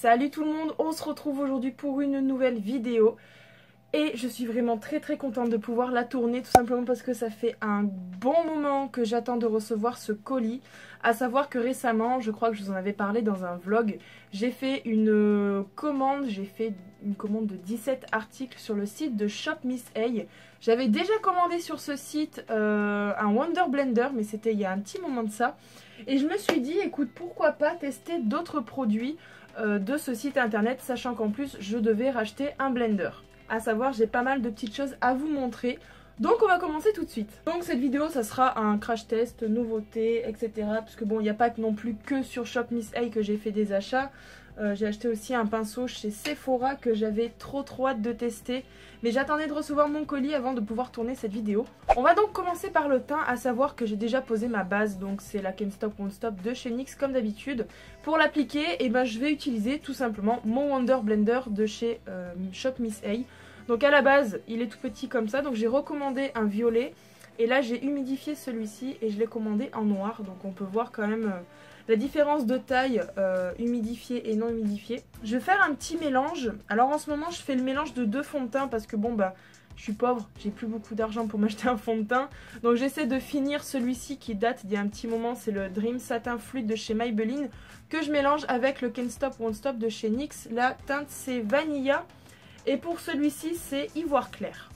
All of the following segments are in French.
Salut tout le monde, on se retrouve aujourd'hui pour une nouvelle vidéo. Et je suis vraiment très contente de pouvoir la tourner, tout simplement parce que ça fait un bon moment que j'attends de recevoir ce colis. À savoir que récemment, je crois que je vous en avais parlé dans un vlog, j'ai fait une commande, de 17 articles sur le site de Shop Miss A. J'avais déjà commandé sur ce site un Wonder Blender, mais c'était il y a un petit moment de ça. Et je me suis dit, écoute, pourquoi pas tester d'autres produits de ce site internet, sachant qu'en plus je devais racheter un blender. À savoir, j'ai pas mal de petites choses à vous montrer. Donc on va commencer tout de suite. Donc cette vidéo, ça sera un crash test, nouveautés, etc. Parce que bon, il n'y a pas non plus que sur Shop Miss A que j'ai fait des achats. J'ai acheté aussi un pinceau chez Sephora que j'avais trop hâte de tester. Mais j'attendais de recevoir mon colis avant de pouvoir tourner cette vidéo. On va donc commencer par le teint, à savoir que j'ai déjà posé ma base. Donc c'est la Can't Stop Won't Stop de chez NYX comme d'habitude. Pour l'appliquer, je vais utiliser tout simplement mon Wonder Blender de chez Shop Miss A. Donc à la base, il est tout petit comme ça. Donc j'ai recommandé un violet. Et là j'ai humidifié celui-ci et je l'ai commandé en noir. Donc on peut voir quand même la différence de taille humidifié et non humidifié. Je vais faire un petit mélange. Alors en ce moment je fais le mélange de deux fonds de teint parce que bon bah je suis pauvre, j'ai plus beaucoup d'argent pour m'acheter un fond de teint. Donc j'essaie de finir celui-ci qui date d'il y a un petit moment. C'est le Dream Satin Fluide de chez Maybelline que je mélange avec le Can't Stop Won't Stop de chez NYX. La teinte c'est Vanilla et pour celui-ci c'est Ivoire Clair.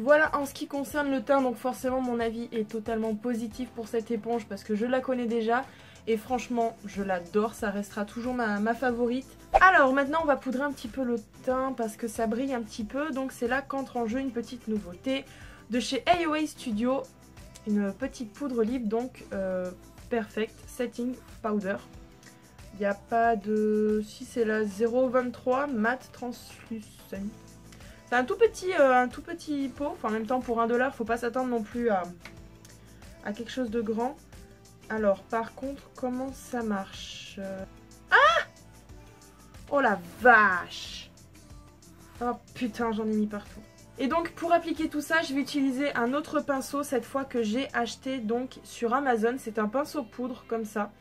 Voilà en ce qui concerne le teint, donc forcément mon avis est totalement positif pour cette éponge parce que je la connais déjà et franchement je l'adore, ça restera toujours ma favorite. Alors maintenant on va poudrer un petit peu le teint parce que ça brille un petit peu, donc c'est là qu'entre en jeu une petite nouveauté de chez AOA Studio, une petite poudre libre donc Perfect Setting Powder. Il n'y a pas de... si c'est la 0,23 mat translucent. C'est un tout petit pot, enfin en même temps pour 1$, faut pas s'attendre non plus à quelque chose de grand. Alors par contre, comment ça marche? Ah! Oh la vache! Oh putain, j'en ai mis partout. Et donc pour appliquer tout ça, je vais utiliser un autre pinceau, cette fois que j'ai acheté donc sur Amazon. C'est un pinceau poudre comme ça.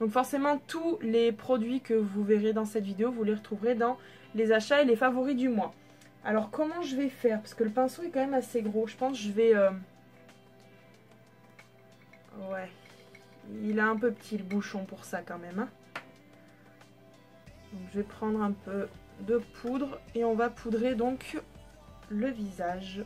Donc forcément tous les produits que vous verrez dans cette vidéo, vous les retrouverez dans les achats et les favoris du mois. Alors comment je vais faire? Parce que le pinceau est quand même assez gros. Je pense que je vais... Ouais. Il a un peu petit le bouchon pour ça quand même. Hein. Donc je vais prendre un peu de poudre et on va poudrer donc le visage.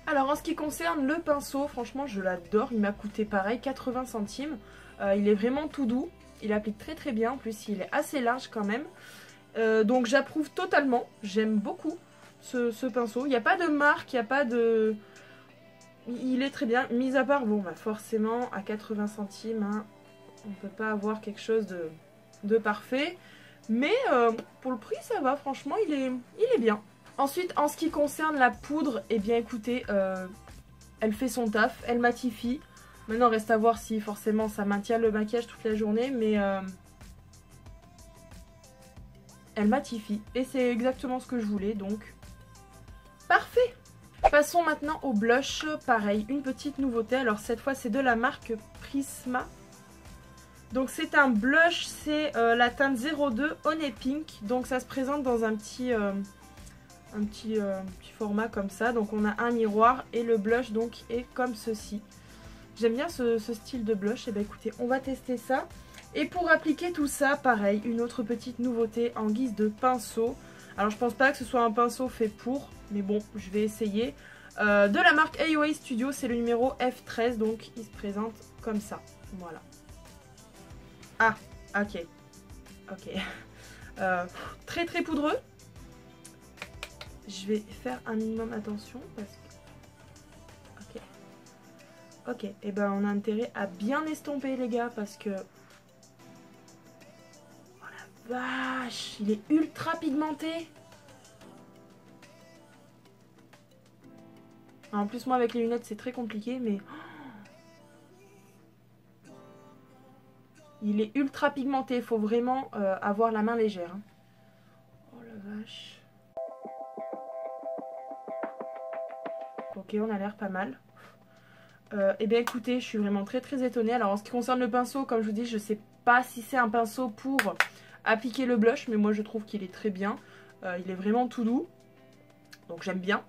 Alors en ce qui concerne le pinceau, franchement je l'adore. Il m'a coûté pareil 80 centimes. Il est vraiment tout doux, il applique très bien, en plus il est assez large quand même. Donc j'approuve totalement, j'aime beaucoup ce pinceau. Il n'y a pas de marque, il n'y a pas de... Il est très bien, mis à part, bon bah forcément à 80 centimes, hein, on ne peut pas avoir quelque chose de parfait. Mais pour le prix ça va, franchement il est bien. Ensuite en ce qui concerne la poudre, eh bien écoutez, elle fait son taf, elle matifie. Maintenant, reste à voir si forcément ça maintient le maquillage toute la journée, mais elle matifie. Et c'est exactement ce que je voulais, donc parfait. Passons maintenant au blush. Pareil, une petite nouveauté. Alors cette fois, c'est de la marque Prisma. Donc c'est un blush, c'est la teinte 02 Honey Pink. Donc ça se présente dans un petit format comme ça. Donc on a un miroir et le blush donc est comme ceci. J'aime bien ce style de blush, et bien écoutez, on va tester ça. Et pour appliquer tout ça, pareil, une autre petite nouveauté en guise de pinceau. Alors je pense pas que ce soit un pinceau fait pour, mais bon, je vais essayer. De la marque AOA Studio, c'est le numéro F13, donc il se présente comme ça. Voilà. Ah, ok. Ok. Très poudreux. Je vais faire un minimum attention parce que... Ok, et ben on a intérêt à bien estomper les gars parce que... Oh la vache, il est ultra pigmenté. En plus moi avec les lunettes c'est très compliqué mais... Il est ultra pigmenté, il faut vraiment avoir la main légère. Hein. Oh la vache. Ok, on a l'air pas mal. Eh bien écoutez, je suis vraiment très étonnée. Alors en ce qui concerne le pinceau, comme je vous dis, je sais pas si c'est un pinceau pour appliquer le blush, mais moi je trouve qu'il est très bien. Il est vraiment tout doux, donc j'aime bien.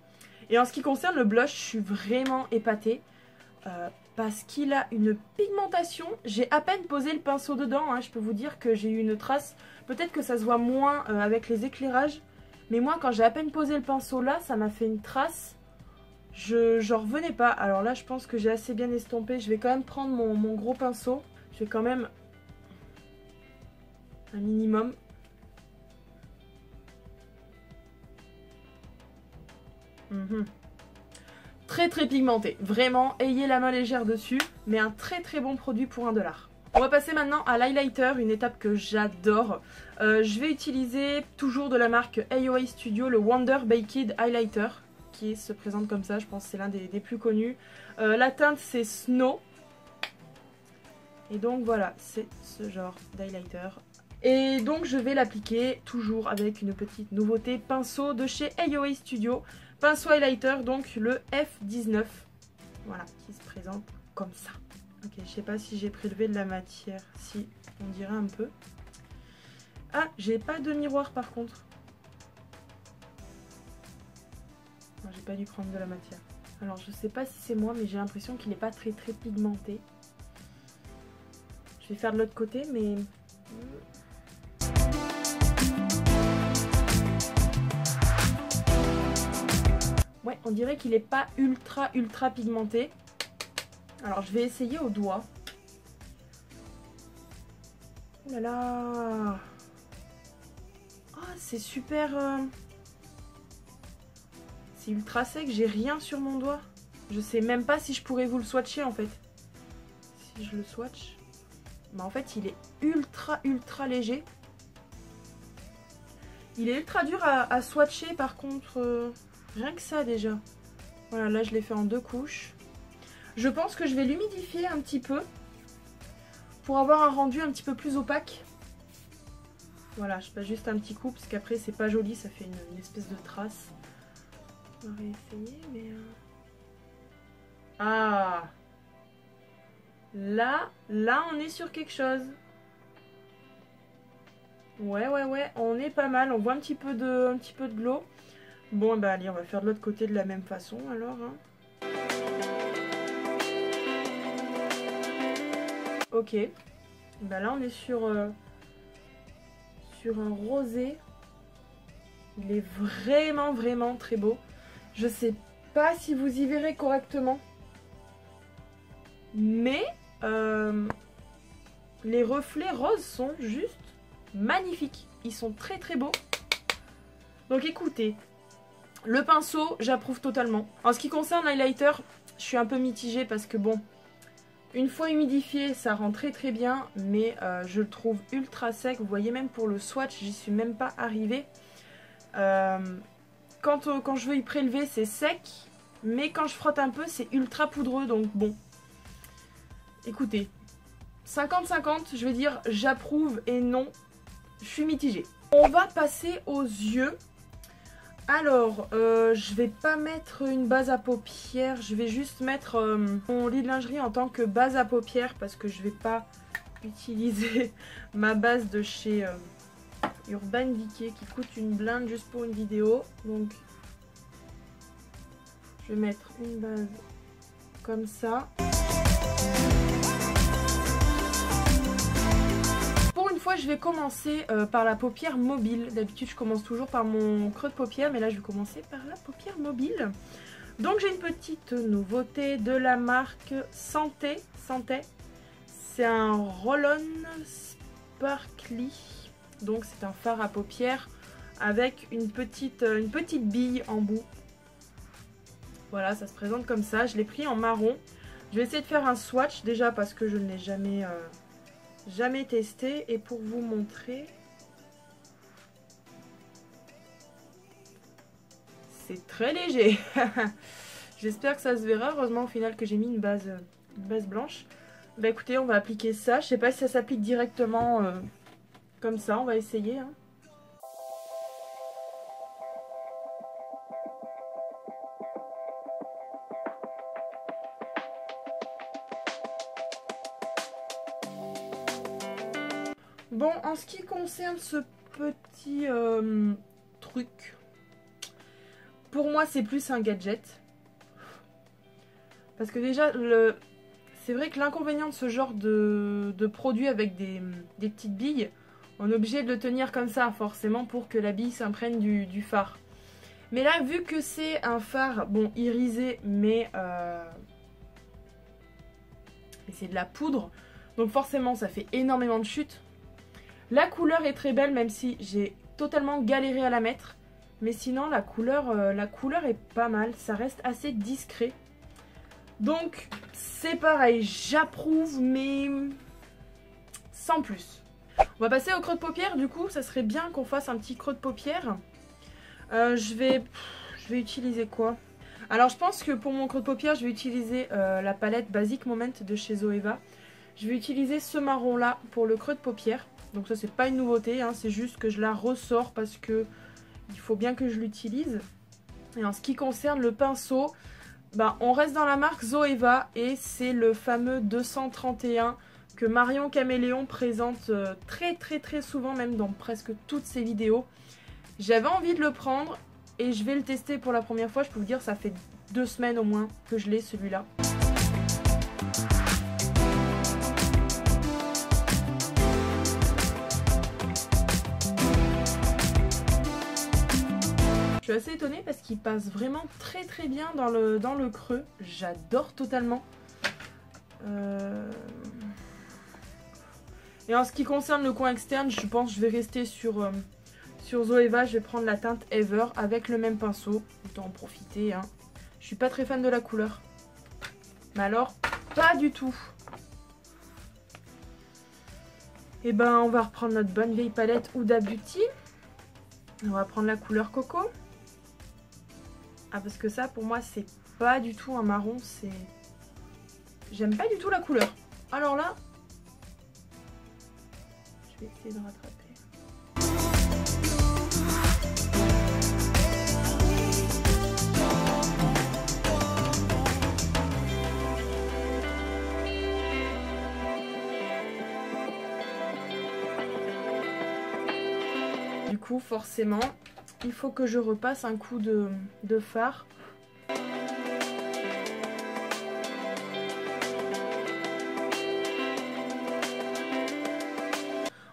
Et en ce qui concerne le blush, je suis vraiment épatée. Parce qu'il a une pigmentation. J'ai à peine posé le pinceau dedans, hein. Je peux vous dire que j'ai eu une trace. Peut-être que ça se voit moins avec les éclairages. Mais moi quand j'ai à peine posé le pinceau là, ça m'a fait une trace. J'en revenais pas. Alors là je pense que j'ai assez bien estompé. Je vais quand même prendre mon gros pinceau. Je vais quand même un minimum. Très pigmenté, vraiment, ayez la main légère dessus, mais un très bon produit pour $1. On va passer maintenant à l'highlighter, une étape que j'adore. Je vais utiliser toujours de la marque AOA Studio le Wonder Baked Highlighter, qui se présente comme ça, je pense que c'est l'un des plus connus. La teinte c'est Snow, et donc voilà, c'est ce genre d'highlighter. Et donc je vais l'appliquer toujours avec une petite nouveauté, pinceau de chez AOA Studio. Pinceau highlighter, donc le F19, voilà, qui se présente comme ça. Ok, je sais pas si j'ai prélevé de la matière, si, on dirait un peu. Ah, j'ai pas de miroir par contre. Non, j'ai pas dû prendre de la matière. Alors je sais pas si c'est moi, mais j'ai l'impression qu'il n'est pas très pigmenté. Je vais faire de l'autre côté, mais... Ouais, on dirait qu'il n'est pas ultra pigmenté. Alors, je vais essayer au doigt. Oh là là! Oh, c'est super... C'est ultra sec, j'ai rien sur mon doigt. Je sais même pas si je pourrais vous le swatcher en fait. Si je le swatch... Bah, en fait, il est ultra léger. Il est ultra dur à swatcher par contre... Rien que ça déjà. Voilà, là je l'ai fait en 2 couches. Je pense que je vais l'humidifier un petit peu pour avoir un rendu un petit peu plus opaque. Voilà, je passe juste un petit coup parce qu'après c'est pas joli, ça fait une espèce de trace. On va réessayer, mais... Ah! Là on est sur quelque chose. Ouais, on est pas mal. On voit un petit peu de glow. Bon, bah allez, on va faire de l'autre côté de la même façon alors. Hein. Ok. Bah là, on est sur un rosé. Il est vraiment très beau. Je sais pas si vous y verrez correctement. Mais les reflets roses sont juste magnifiques. Ils sont très beaux. Donc écoutez... Le pinceau, j'approuve totalement. En ce qui concerne l'highlighter, je suis un peu mitigée parce que bon, une fois humidifié, ça rend très bien, mais je le trouve ultra sec. Vous voyez, même pour le swatch, j'y suis même pas arrivée. Quand je veux y prélever, c'est sec, mais quand je frotte un peu, c'est ultra poudreux, donc bon. Écoutez, 50-50, je vais dire j'approuve et non, je suis mitigée. On va passer aux yeux. Alors, je vais pas mettre une base à paupières, je vais juste mettre mon lit de lingerie en tant que base à paupières parce que je vais pas utiliser ma base de chez Urban Decay qui coûte une blinde juste pour une vidéo. Donc, je vais mettre une base comme ça. Fois, je vais commencer par la paupière mobile. D'habitude, je commence toujours par mon creux de paupière, mais là, je vais commencer par la paupière mobile. Donc, j'ai une petite nouveauté de la marque Santé. C'est un Roll-On Sparkly. Donc, c'est un fard à paupières avec une petite bille en bout. Voilà, ça se présente comme ça. Je l'ai pris en marron. Je vais essayer de faire un swatch déjà parce que je ne l'ai jamais testé, et pour vous montrer, c'est très léger. J'espère que ça se verra. Heureusement au final que j'ai mis une base blanche, Bah écoutez, on va appliquer ça. Je sais pas si ça s'applique directement comme ça, on va essayer. Hein. Bon, en ce qui concerne ce petit truc, pour moi c'est plus un gadget. Parce que déjà, c'est vrai que l'inconvénient de ce genre de produit avec des petites billes, on est obligé de le tenir comme ça forcément pour que la bille s'imprègne du fard. Mais là, vu que c'est un fard, bon, irisé, mais c'est de la poudre, donc forcément ça fait énormément de chutes. La couleur est très belle, même si j'ai totalement galéré à la mettre. Mais sinon, la couleur est pas mal. Ça reste assez discret. Donc, c'est pareil. J'approuve, mais sans plus. On va passer au creux de paupière. Du coup, ça serait bien qu'on fasse un petit creux de paupière. Je vais utiliser quoi? Alors, je pense que pour mon creux de paupière, je vais utiliser la palette Basic Moment de chez Zoeva. Je vais utiliser ce marron-là pour le creux de paupière. Donc ça c'est pas une nouveauté, hein, c'est juste que je la ressors parce que il faut bien que je l'utilise. Et en ce qui concerne le pinceau, bah, on reste dans la marque Zoeva et c'est le fameux 231 que Marion Caméléon présente très souvent, même dans presque toutes ses vidéos. J'avais envie de le prendre et je vais le tester pour la première fois. Je peux vous dire ça fait 2 semaines au moins que je l'ai celui-là. Je suis assez étonnée parce qu'il passe vraiment très bien dans le creux. J'adore totalement. Et en ce qui concerne le coin externe, je pense que je vais rester sur Zoeva. Je vais prendre la teinte Ever avec le même pinceau. Autant en profiter. Hein. Je suis pas très fan de la couleur. Mais alors, pas du tout. Et ben, on va reprendre notre bonne vieille palette Huda Beauty. On va prendre la couleur Coco. Ah, parce que ça, pour moi, c'est pas du tout un marron, c'est... J'aime pas du tout la couleur. Alors là, je vais essayer de rattraper. Du coup, forcément... il faut que je repasse un coup de fard.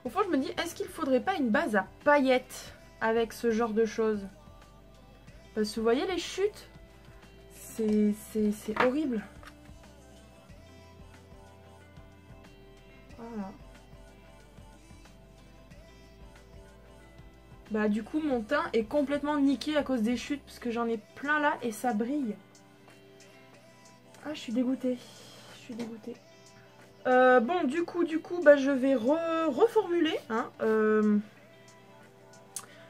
Au fond, je me dis, est-ce qu'il ne faudrait pas une base à paillettes avec ce genre de choses? Parce que vous voyez les chutes, c'est horrible. Voilà. Bah du coup mon teint est complètement niqué à cause des chutes parce que j'en ai plein là et ça brille. Ah, je suis dégoûtée. Je suis dégoûtée. Bon du coup bah, je vais reformuler. Hein. Je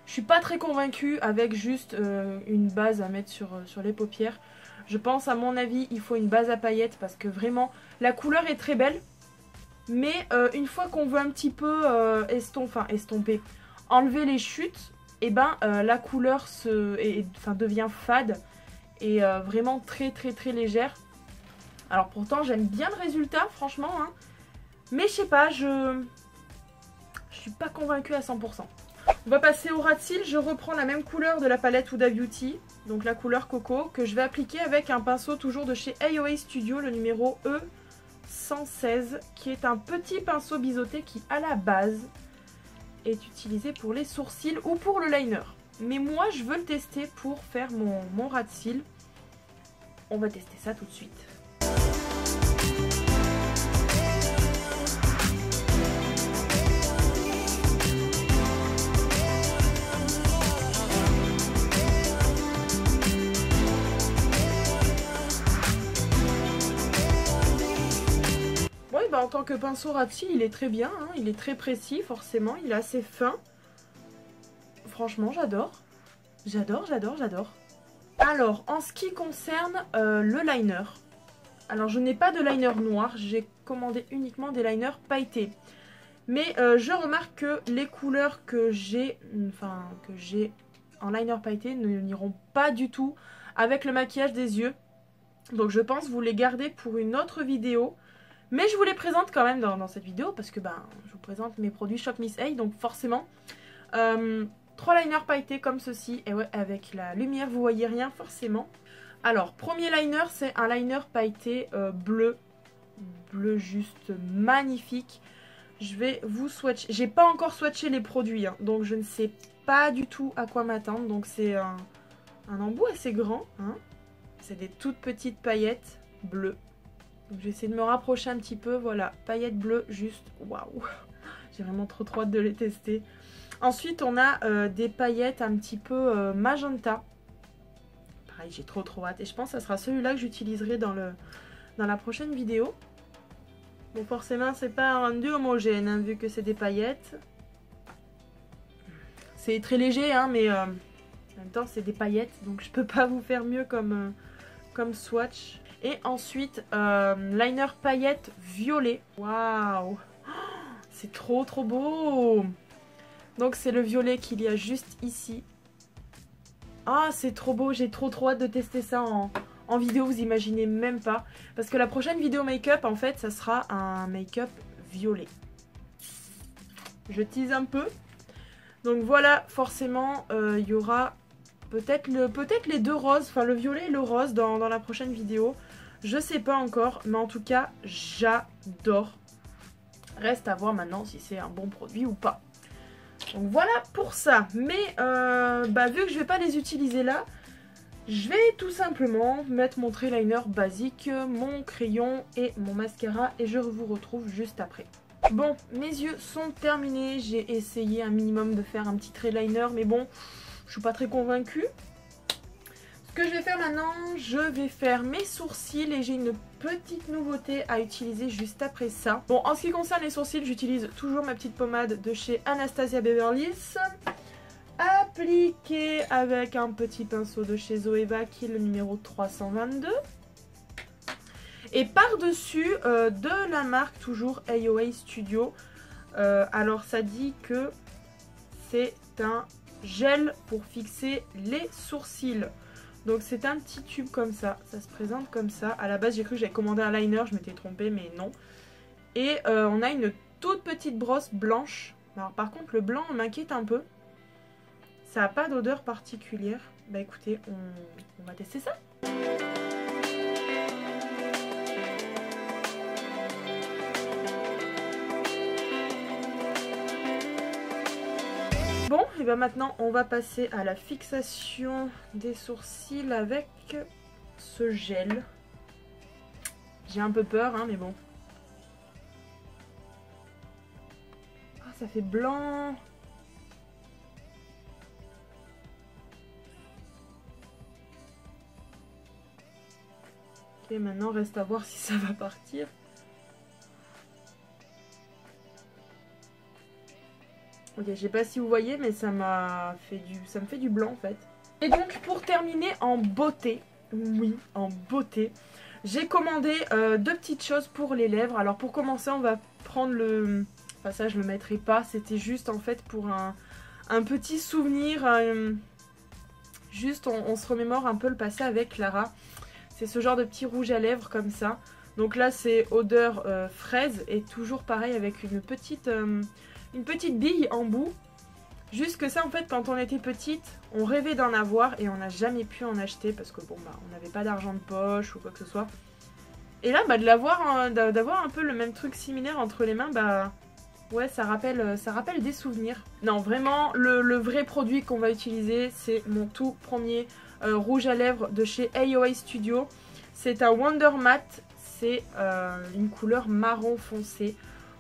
suis pas très convaincue avec juste une base à mettre sur les paupières. Je pense à mon avis il faut une base à paillettes parce que vraiment la couleur est très belle. Mais une fois qu'on veut un petit peu estomper, enlever les chutes, et ben la couleur devient fade et vraiment très légère. Alors pourtant j'aime bien le résultat franchement, hein, mais je sais pas, je suis pas convaincue à 100%. On va passer au ras de cils. Je reprends la même couleur de la palette Huda Beauty, donc la couleur Coco, que je vais appliquer avec un pinceau toujours de chez AOA Studio, le numéro E116, qui est un petit pinceau biseauté qui à la base est utilisé pour les sourcils ou pour le liner. Mais moi je veux le tester pour faire mon ras de cils. On va tester ça tout de suite. Oui, bah en tant que pinceau ras de cils, il est très bien, hein. Il est très précis forcément, il est assez fin. Franchement, j'adore. J'adore. Alors, en ce qui concerne le liner, Alors je n'ai pas de liner noir, j'ai commandé uniquement des liners pailletés. Mais je remarque que les couleurs que j'ai en liner pailleté n'iront pas du tout avec le maquillage des yeux. Donc je pense vous les garder pour une autre vidéo. Mais je vous les présente quand même dans cette vidéo parce que je vous présente mes produits Shop Miss A. Donc forcément, 3 liners pailletés comme ceci. Et ouais, avec la lumière vous voyez rien forcément. Alors premier liner, c'est un liner pailleté bleu. Bleu juste magnifique. Je vais vous swatcher. J'ai pas encore swatché les produits, hein, donc je ne sais pas du tout à quoi m'attendre. Donc c'est un embout assez grand. Hein. C'est des toutes petites paillettes bleues. Donc je vais essayer de me rapprocher un petit peu. Voilà, paillettes bleues, juste waouh. J'ai vraiment trop hâte de les tester. Ensuite, on a des paillettes un petit peu magenta. Pareil, j'ai trop hâte. Et je pense que ça sera celui-là que j'utiliserai dans la prochaine vidéo. Bon, forcément, c'est pas un rendu homogène, hein, vu que c'est des paillettes. C'est très léger, hein, mais en même temps, c'est des paillettes. Donc, je peux pas vous faire mieux comme swatch. Et ensuite, liner paillettes violet. Waouh! C'est trop beau! Donc, c'est le violet qu'il y a juste ici. Ah, c'est trop beau. J'ai trop hâte de tester ça en vidéo, vous imaginez même pas. Parce que la prochaine vidéo make-up, en fait, ça sera un make-up violet. Je tease un peu. Donc voilà, forcément, il y aura peut-être les deux roses, enfin le violet et le rose dans la prochaine vidéo. Je sais pas encore, mais en tout cas, j'adore. Reste à voir maintenant si c'est un bon produit ou pas. Donc voilà pour ça. Mais vu que je vais pas les utiliser là, je vais tout simplement mettre mon trait liner basique, mon crayon et mon mascara et je vous retrouve juste après. Bon, mes yeux sont terminés. J'ai essayé un minimum de faire un petit trait liner, mais bon, je suis pas très convaincue. Ce que je vais faire maintenant, je vais faire mes sourcils et j'ai une petite nouveauté à utiliser juste après ça. Bon, en ce qui concerne les sourcils, j'utilise toujours ma petite pommade de chez Anastasia Beverly Hills. Appliqué avec un petit pinceau de chez Zoeva qui est le numéro 322. Et par-dessus de la marque toujours AOA Studio. Alors ça dit que c'est un gel pour fixer les sourcils. Donc c'est un petit tube comme ça. Ça se présente comme ça. À la base j'ai cru que j'avais commandé un liner. Je m'étais trompée mais non. Et on a une toute petite brosse blanche. Alors par contre le blanc m'inquiète un peu. Ça n'a pas d'odeur particulière. Bah écoutez, on va tester ça. Bon, et bien maintenant on va passer à la fixation des sourcils avec ce gel. J'ai un peu peur, hein, mais bon. Ah, ça fait blanc. Et maintenant, reste à voir si ça va partir. Ok, je sais pas si vous voyez, mais ça me fait du blanc en fait. Et donc, pour terminer en beauté, oui, en beauté, j'ai commandé deux petites choses pour les lèvres. Alors, pour commencer, on va prendre le... Enfin, ça, je le mettrai pas. C'était juste en fait pour un petit souvenir. Juste, on se remémore un peu le passé avec Clara. C'est ce genre de petit rouge à lèvres comme ça. Donc là c'est odeur fraise et toujours pareil avec une petite bille en bout. Juste que ça en fait quand on était petite, on rêvait d'en avoir et on n'a jamais pu en acheter parce que bon on n'avait pas d'argent de poche ou quoi que ce soit. Et là de l'avoir, d'avoir un peu le même truc similaire entre les mains, ouais ça rappelle des souvenirs. Non vraiment le vrai produit qu'on va utiliser c'est mon tout premier rouge à lèvres de chez AOA Studio. C'est un Wonder Matte, c'est une couleur marron foncé.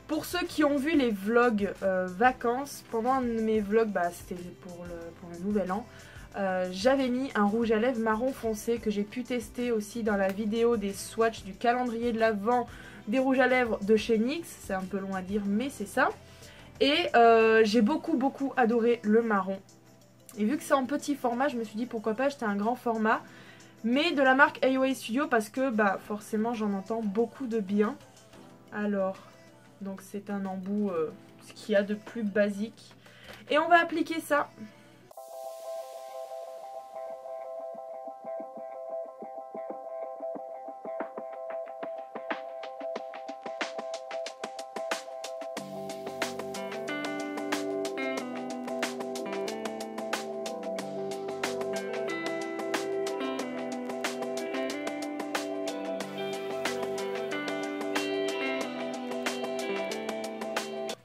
Pour ceux qui ont vu les vlogs vacances, pendant un de mes vlogs, c'était pour le nouvel an, j'avais mis un rouge à lèvres marron foncé que j'ai pu tester aussi dans la vidéo des swatchs du calendrier de l'Avent des rouges à lèvres de chez NYX. C'est un peu long à dire mais c'est ça. Et j'ai beaucoup adoré le marron. Et vu que c'est en petit format, je me suis dit pourquoi pas acheter un grand format. mais de la marque AOA Studio parce que bah forcément j'en entends beaucoup de bien. Alors, donc c'est un embout, ce qu'il y a de plus basique. Et on va appliquer ça.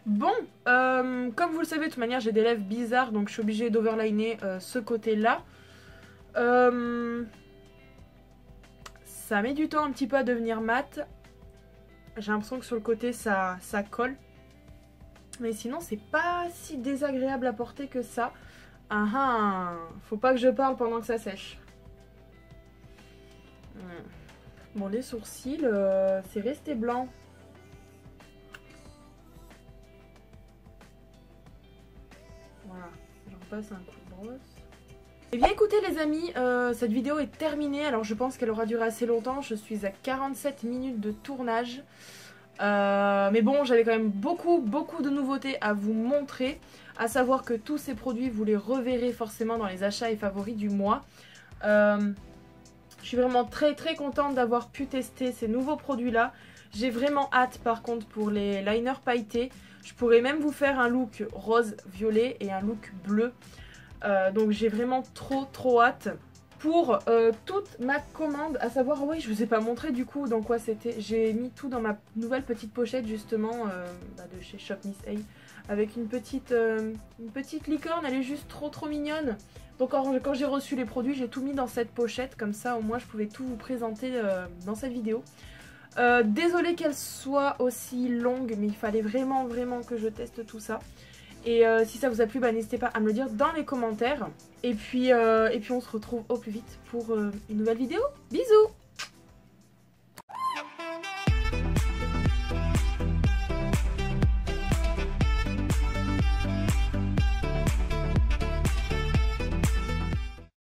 Bon, comme vous le savez, de toute manière, j'ai des lèvres bizarres, donc je suis obligée d'overliner ce côté-là. Ça met du temps un petit peu à devenir mat. J'ai l'impression que sur le côté, ça colle. Mais sinon, c'est pas si désagréable à porter que ça. Ah ah, faut pas que je parle pendant que ça sèche. Bon, les sourcils, c'est resté blanc. Voilà, je repasse un coup de brosse. Et bien écoutez les amis, cette vidéo est terminée. Alors je pense qu'elle aura duré assez longtemps. Je suis à 47 minutes de tournage. Mais bon, j'avais quand même beaucoup de nouveautés à vous montrer. À savoir que tous ces produits, vous les reverrez forcément dans les achats et favoris du mois. Je suis vraiment très contente d'avoir pu tester ces nouveaux produits là. J'ai vraiment hâte par contre pour les liners pailletés. Je pourrais même vous faire un look rose violet et un look bleu. Donc j'ai vraiment trop hâte. Pour toute ma commande, à savoir, oui je vous ai pas montré du coup dans quoi c'était. J'ai mis tout dans ma nouvelle petite pochette justement de chez Shop Miss A. Avec une petite licorne, elle est juste trop mignonne. Donc quand j'ai reçu les produits, j'ai tout mis dans cette pochette. Comme ça au moins je pouvais tout vous présenter dans cette vidéo. Désolée qu'elle soit aussi longue, mais il fallait vraiment que je teste tout ça. Et si ça vous a plu, bah, n'hésitez pas à me le dire dans les commentaires. Et puis on se retrouve au plus vite pour une nouvelle vidéo. Bisous!